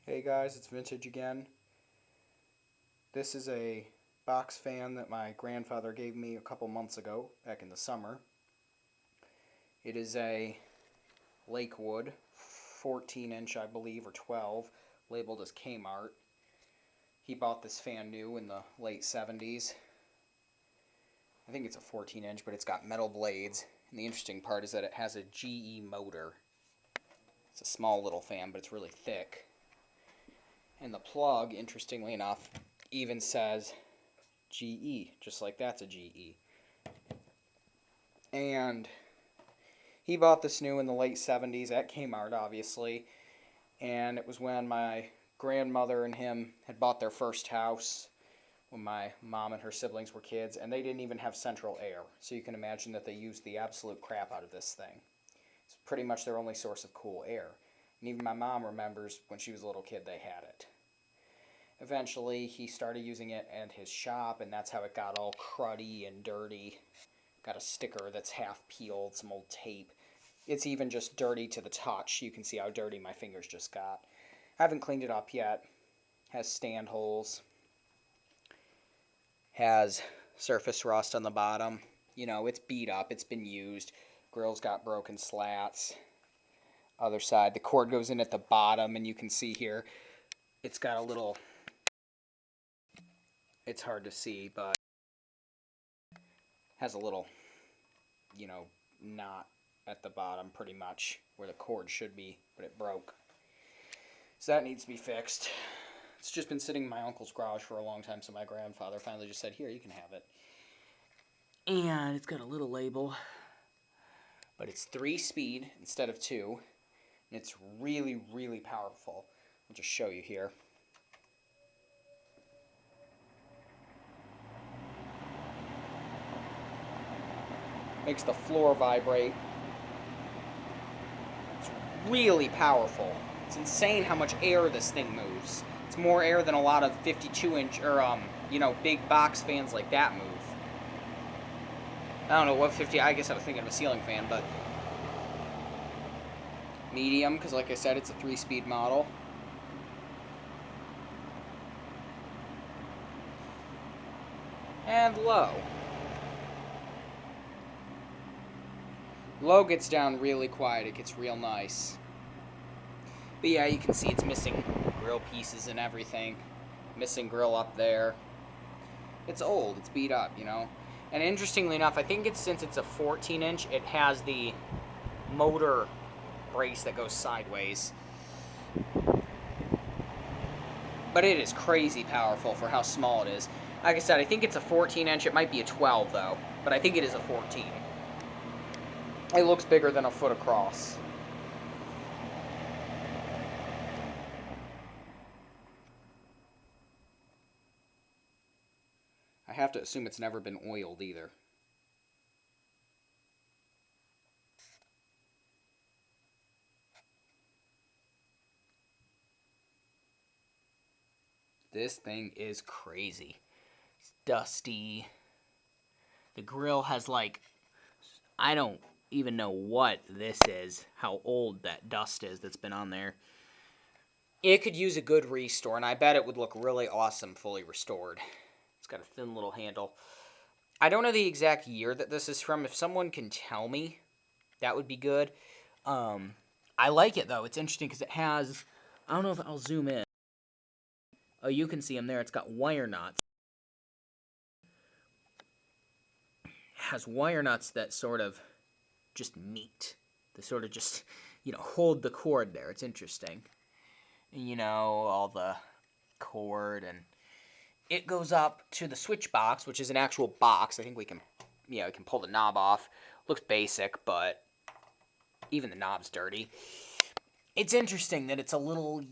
Hey guys, it's Vintage again. This is a box fan that my grandfather gave me a couple months ago, back in the summer. It is a Lakewood, 14 inch I believe, or 12, labeled as Kmart. He bought this fan new in the late 70s. I think it's a 14 inch, but it's got metal blades. And the interesting part is that it has a GE motor. It's a small little fan, but it's really thick. And the plug, interestingly enough, even says GE, just like that's a GE. And he bought this new in the late 70s at Kmart, obviously. And it was when my grandmother and him had bought their first house, when my mom and her siblings were kids, and they didn't even have central air. So you can imagine that they used the absolute crap out of this thing. It's pretty much their only source of cool air. And even my mom remembers when she was a little kid they had it. Eventually, he started using it at his shop, and that's how it got all cruddy and dirty. Got a sticker that's half peeled, some old tape. It's even just dirty to the touch. You can see how dirty my fingers just got. I haven't cleaned it up yet. Has stand holes. Has surface rust on the bottom. You know, it's beat up. It's been used. Grill's got broken slats. Other side, the cord goes in at the bottom, and you can see here it's got a little... It's hard to see, but has a little, knot at the bottom pretty much where the cord should be, but it broke. So that needs to be fixed. It's just been sitting in my uncle's garage for a long time, so my grandfather finally just said, here, you can have it. And it's got a little label, but it's 3-speed instead of 2, and it's really, really powerful. I'll just show you here. Makes the floor vibrate. It's really powerful. It's insane how much air this thing moves. It's more air than a lot of 52-inch or big box fans like that move. I don't know what 50. I guess I was thinking of a ceiling fan, but medium, because like I said, it's a 3-speed model. And low. Low gets down really quiet. It gets real nice. But yeah, you can see it's missing grill pieces and everything. Missing grill up there. It's old. It's beat up, And interestingly enough, I think since it's a 14-inch, it has the motor brace that goes sideways. But it is crazy powerful for how small it is. Like I said, I think it's a 14-inch. It might be a 12, though. But I think it is a 14. It looks bigger than a foot across. I have to assume it's never been oiled either. This thing is crazy. It's dusty. The grill has I don't even know what this is, how old that dust is that's been on there. It could use a good restore, and I bet it would look really awesome fully restored. It's got a thin little handle. I don't know the exact year that this is from. If someone can tell me, that would be good. I like it, though. It's interesting because it has... I don't know if I'll zoom in. Oh, you can see them there. It's got wire nuts. It has wire nuts that sort of just meet. They sort of just, hold the cord there. It's interesting. All the cord, and it goes up to the switch box, which is an actual box. I think we can pull the knob off. Looks basic, but even the knob's dirty. It's interesting that it's a little,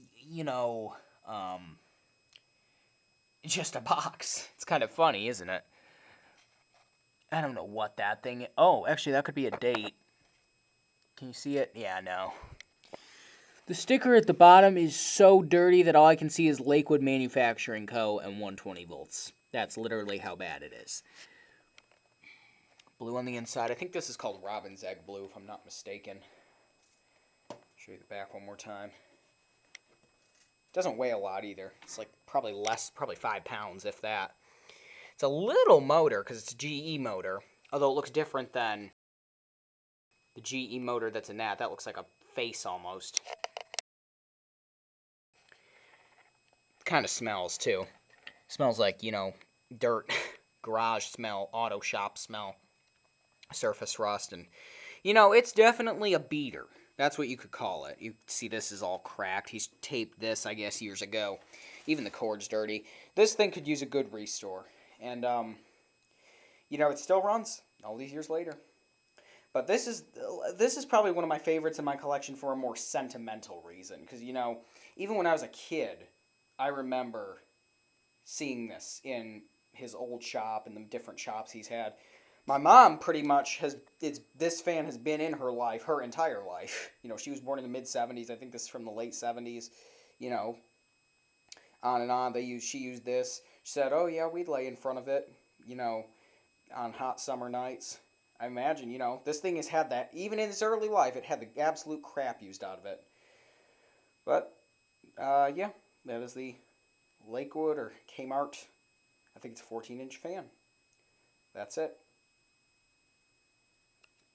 just a box. It's kind of funny, isn't it? I don't know what that thing is. Oh, actually, that could be a date. Can you see it? Yeah, no. The sticker at the bottom is so dirty that all I can see is Lakewood Manufacturing Co. and 120 volts. That's literally how bad it is. Blue on the inside. I think this is called Robin's Egg Blue, if I'm not mistaken. Show you the back one more time. Doesn't weigh a lot either. It's like probably less, probably 5 pounds, if that. It's a little motor because it's a GE motor, although it looks different than the GE motor that's in that. That looks like a face almost. Kind of smells too. Smells like, dirt, garage smell, auto shop smell, surface rust, and it's definitely a beater. That's what you could call it. You see this is all cracked. He's taped this, I guess, years ago. Even the cord's dirty. This thing could use a good restore. And, it still runs all these years later. But this is probably one of my favorites in my collection for a more sentimental reason. Because, even when I was a kid, I remember seeing this in his old shop and the different shops he's had. My mom pretty much this fan has been in her life her entire life. She was born in the mid 70s. I think this is from the late 70s. You know, on and on. She used this. She said, "Oh yeah, we'd lay in front of it, on hot summer nights." I imagine, this thing has had that even in its early life. It had the absolute crap used out of it. But yeah, that is the Lakewood or Kmart. I think it's a 14-inch fan. That's it.